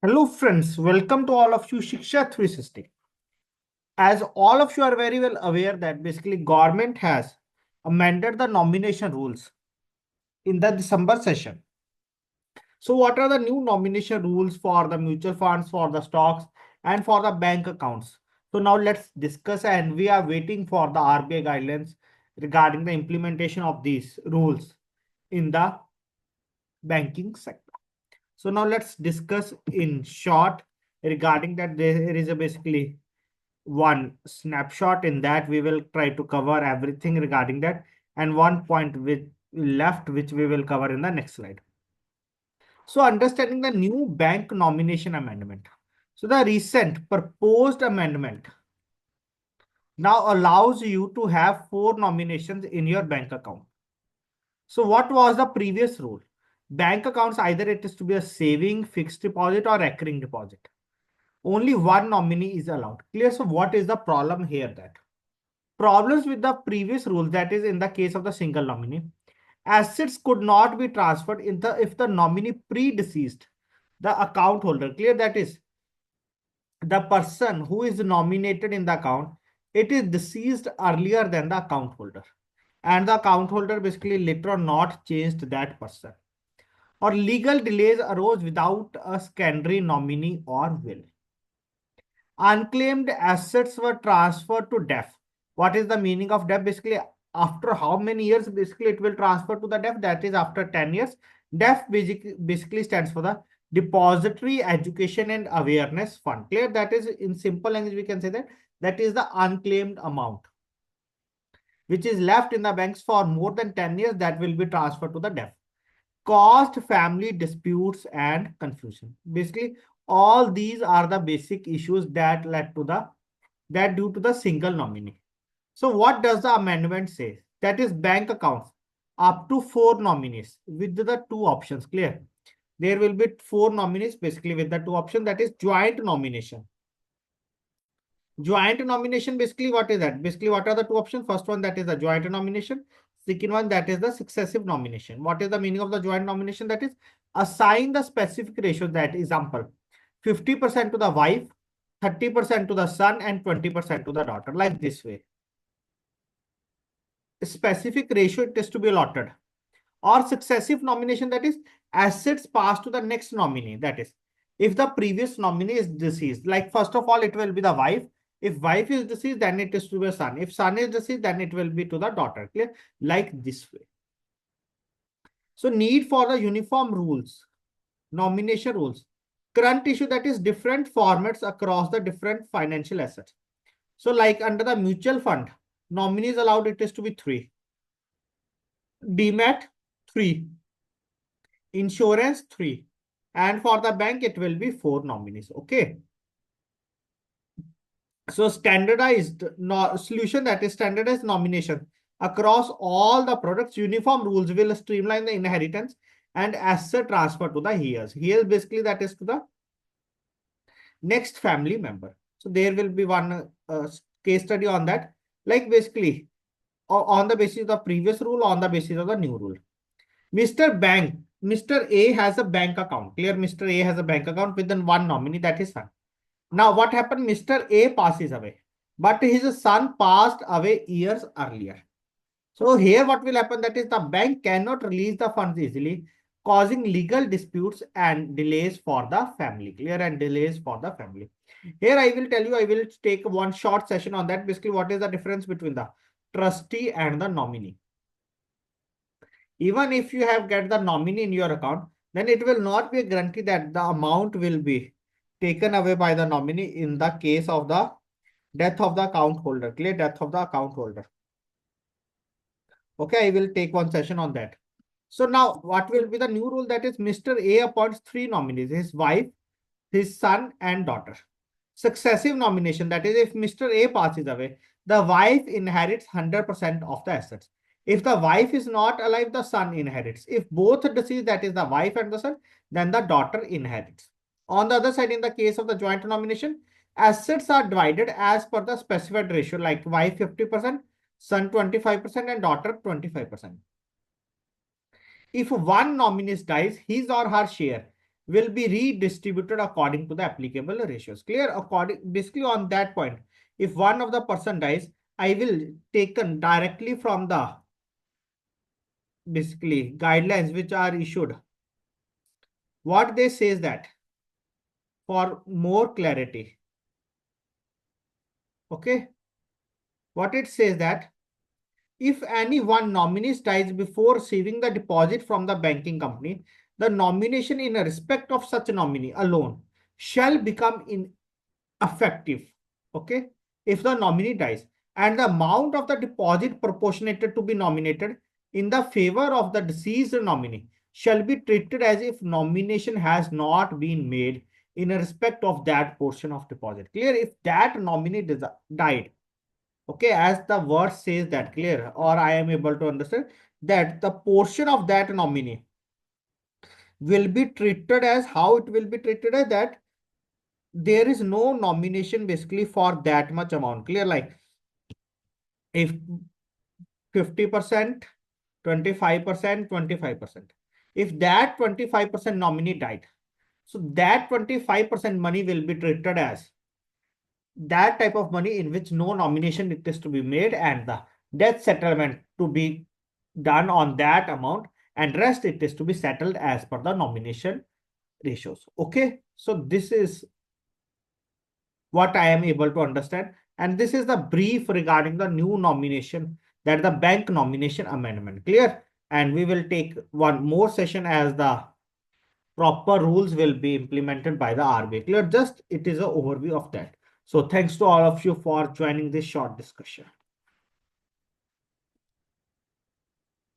Hello friends, welcome to all of you Shiksha 360. As all of you are very well aware that basically government has amended the nomination rules in the December session. So what are the new nomination rules for the mutual funds, for the stocks and for the bank accounts? So now let's discuss, and we are waiting for the RBI guidelines regarding the implementation of these rules in the banking sector. So now let's discuss in short regarding that. There is a basically one snapshot. In that we will try to cover everything regarding that, and one point which left which we will cover in the next slide. So understanding the new bank nomination amendment. So the recent proposed amendment now allows you to have 4 nominations in your bank account. So what was the previous rule? Bank accounts, either it is to be a saving, fixed deposit or recurring deposit. Only one nominee is allowed. Clear? So what is the problem here? That problems with the previous rule, that is in the case of the single nominee, assets could not be transferred if the nominee predeceased the account holder. Clear? That is, the person who is nominated in the account, it is deceased earlier than the account holder, and the account holder basically later on not changed that person, or legal delays arose without a secondary nominee or will. Unclaimed assets were transferred to DEF. What is the meaning of DEF? Basically, after how many years basically it will transfer to the DEF? That is after 10 years. DEF basically stands for the Depository Education and Awareness Fund. Clear? That is, in simple language we can say that is the unclaimed amount which is left in the banks for more than 10 years, that will be transferred to the DEF. Caused family disputes and confusion. Basically, all these are the basic issues that led to that due to the single nominee. So what does the amendment say? That is, bank accounts up to 4 nominees with the 2 options. Clear? There will be 4 nominees basically with the 2 options, that is joint nomination. Joint nomination, basically what is that? Basically, what are the 2 options? First one, that is the joint nomination. Second one, that is the successive nomination. What is the meaning of the joint nomination? That is, assign the specific ratio, that example, 50% to the wife, 30% to the son and 20% to the daughter, like this way. A specific ratio it is to be allotted. Or successive nomination, that is assets passed to the next nominee. That is, if the previous nominee is deceased, like first of all it will be the wife. If wife is deceased, then it is to be a son. If son is deceased, then it will be to the daughter. Clear? Like this way. So need for the uniform rules, nomination rules. Current issue, that is different formats across the different financial assets. So like under the mutual fund, nominees allowed it is to be 3. Demat 3. Insurance 3. And for the bank, it will be 4 nominees. Okay. So standardized solution, that is standardized nomination across all the products. Uniform rules will streamline the inheritance and asset transfer to the heirs. Heirs basically that is to the next family member. So there will be one case study on that. Like basically on the basis of the previous rule, on the basis of the new rule. Mr. A has a bank account. Clear? Mr. A has a bank account with one nominee, that is son. Now what happened? Mr. A passes away, but his son passed away years earlier. So here what will happen? That is, the bank cannot release the funds easily, causing legal disputes and delays for the family. Clear? And delays for the family. Here I will tell you, I will take one short session on that. Basically, what is the difference between the trustee and the nominee? Even if you have get the nominee in your account, then it will not be a guarantee that the amount will be taken away by the nominee in the case of the death of the account holder. Clear? Death of the account holder. Okay, I will take one session on that. So now what will be the new rule? That is, Mr. A appoints 3 nominees, his wife, his son and daughter. Successive nomination, that is, if Mr. A passes away, the wife inherits 100% of the assets. If the wife is not alive, the son inherits. If both are deceased, that is the wife and the son, then the daughter inherits. On the other side, in the case of the joint nomination, assets are divided as per the specified ratio, like wife 50%, son 25% and daughter 25%. If one nominee dies, his or her share will be redistributed according to the applicable ratios. Clear? Basically on that point, if one of the person dies, I will taken directly from the basically guidelines which are issued. What they say is that for more clarity, okay, what it says that if any one nominee dies before receiving the deposit from the banking company, the nomination in respect of such nominee alone shall become ineffective. Okay, if the nominee dies and the amount of the deposit proportionated to be nominated in the favor of the deceased nominee shall be treated as if nomination has not been made in respect of that portion of deposit. Clear? If that nominee died, okay, as the word says that, clear, or I am able to understand that the portion of that nominee will be treated as how it will be treated as that there is no nomination basically for that much amount. Clear? Like if 50%, 25%, 25%. If that 25% nominee died, so that 25% money will be treated as that type of money in which no nomination it is to be made and the death settlement to be done on that amount, and rest it is to be settled as per the nomination ratios. Okay, so this is what I am able to understand, and this is the brief regarding the new nomination, that the bank nomination amendment. Clear? And we will take one more session as the proper rules will be implemented by the RBI. Clear? Just it is an overview of that. So thanks to all of you for joining this short discussion.